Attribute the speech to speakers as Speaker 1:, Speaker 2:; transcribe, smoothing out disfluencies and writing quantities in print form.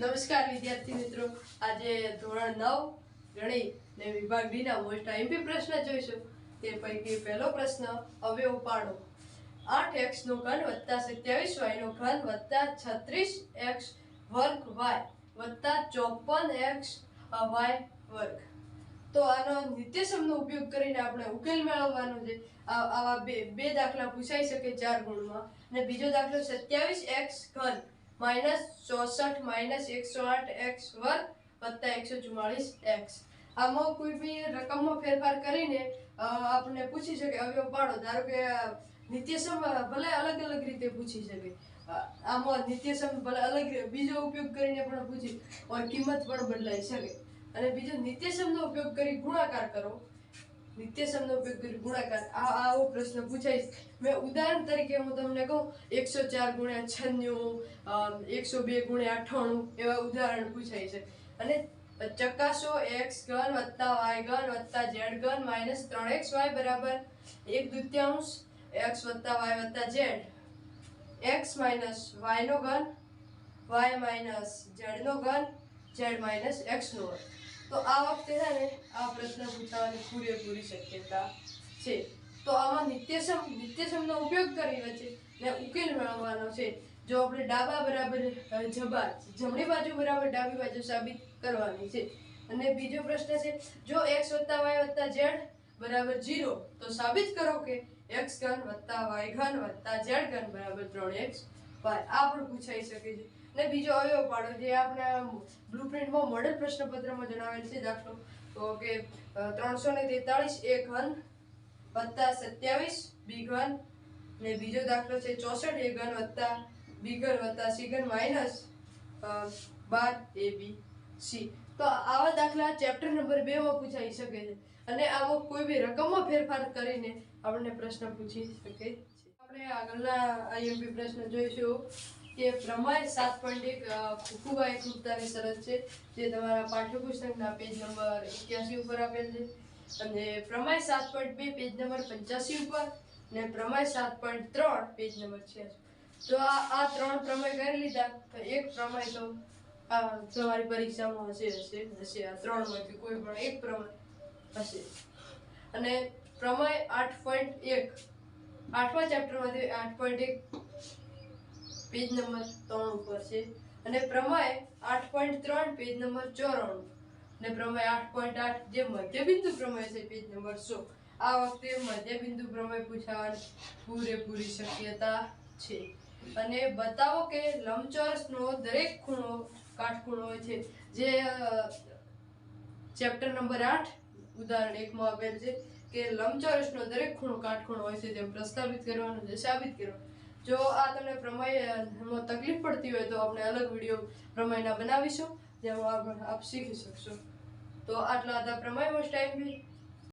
Speaker 1: નમસ્કાર વિદ્યાર્થી મિત્રો, આજે ધોરણ 9 ગણિત ને વિભાગ ડી ના મોસ્ટ આઈએમપી પ્રશ્ન જોઈશું. તે પૈકી પહેલો પ્રશ્ન, અવયવ પાડો. 8x નો ઘન વત્તા 27y નો ઘન વત્તા 36x વર્ગ y વત્તા 54x y વર્ગ. તો આનો નિત્યસમનો ઉપયોગ કરીને આપણે ઉકેલ મેળવવાનો છે. આવા બે દાખલા પૂછાઈ શકે 4 ગુણમાં. અને બીજો દાખલો 27x ઘન -64 -108x વર્ગ વત્તા 144x. આમાં કોઈ બી રકમમાં ફેરફાર કરીને આપણે પૂછી શકે અવયવ પાડો. ધારો કે નિત્યસમ ભલે અલગ અલગ રીતે પૂછી શકે. આમાં નિત્યસમ ભલે અલગ બીજો ઉપયોગ કરીને પણ પૂછી और કિંમત પણ બદલાઈ શકે. અને બીજો નિત્યસમનો ઉપયોગ કરી ગુણાકાર કરો. નિત્યસમનો ઉપયોગ કરી ગુણાકાર આવો પ્રશ્ન પૂછાય. મેં ઉદાહરણ તરીકે હું તમને કહું 104 × 96 102 × 98 એવા ઉદાહરણ પૂછાય છે. અને ચકાસો x ઘન વત્તા y ઘન વત્તા z ઘન -3xy બરાબર 1/2 x વત્તા y વત્તા z x માઈનસ y નો ઘન y માઈનસ z નો ઘન z માઈનસ x નો ઘન. તો આ વખતે છે ને આ પ્રશ્ન પૂછવાની પૂરેપૂરી શક્યતા છે. તો આમાં નિત્યસમનો ઉપયોગ કરી વચ્ચે ને ઉકેલ મેળવવાનો છે. જો આપણે ડાબા બરાબર જમણી બાજુ બરાબર ડાબી બાજુ સાબિત કરવાની છે. અને બીજો પ્રશ્ન છે, જો x વત્તા y વત્તા z બરાબર 0 તો સાબિત કરો કે x ઘન વત્તા y ઘન વત્તા z ઘન બરાબર 3x y. આ પણ પૂછાઈ શકે છે. ને બીજો અવયવ પાડો, જે આપણા બ્લુપ્રિન્ટમાં મોડેલ પ્રશ્નપત્રમાં જણાવેલ છે. દાખલો તો કે 343 a ઘન વત્તા 27 b ઘન. ને બીજો દાખલો છે 64 a ઘન વત્તા b ઘન વત્તા c ઘન માઈનસ 12 ab c. તો આવા દાખલા ચેપ્ટર નંબર 2 માં પૂછાઈ શકે છે. અને આમાં કોઈ બી રકમમાં ફેરફાર કરીને આપણને પ્રશ્ન પૂછી શકે છે. આપણે આગળના આઈએમપી પ્રશ્ન જોઈશું કે પ્રમેય 7.1 ખૂબ એકરૂપતાની શરત છે, જે તમારા પાઠ્યપુસ્તકના પેજ નંબર 81 ઉપર આપેલ છે. અને પ્રમેય 7.2 પેજ નંબર 85 ઉપર ને પ્રમેય 7.3 પેજ નંબર 86. તો આ ત્રણ પ્રમેય કરી લીધા તો એક પ્રમેય તો તમારી પરીક્ષામાં હશે. આ ત્રણમાંથી કોઈ પણ એક પ્રમેય હશે. અને પ્રમેય 8.1 8મા ચેપ્ટરમાંથી 8.1 પેજ નંબર 3 ઉપર છે. અને પ્રમેય 8.3 પેજ નંબર 94 ને પ્રમેય 8.8 જે મધ્યબિંદુ પ્રમેય છે પેજ નંબર 100. આ વખતે મધ્યબિંદુ પ્રમેય પૂછવાની પૂરેપૂરી શક્યતા છે. અને બતાવો કે લંબચોરસનો દરેક ખૂણો કાટખૂણો હોય છે. જે ચેપ્ટર નંબર 8 ઉદાહરણ 1 માં આપેલ છે કે લંબચોરસનો દરેક ખૂણો કાટખૂણો હોય છે. તેમ પ્રસ્તાવિત કરવાનું છે, સાબિત કરવાનું. જો આ તમને પ્રમેયમાં તકલીફ પડતી હોય તો આપણે અલગ વિડીયો પ્રમેયના બનાવીશું, જેમાં આપ શીખી શકશો. તો આટલા હતા પ્રમેય મોસ્ટ આઈએમપી.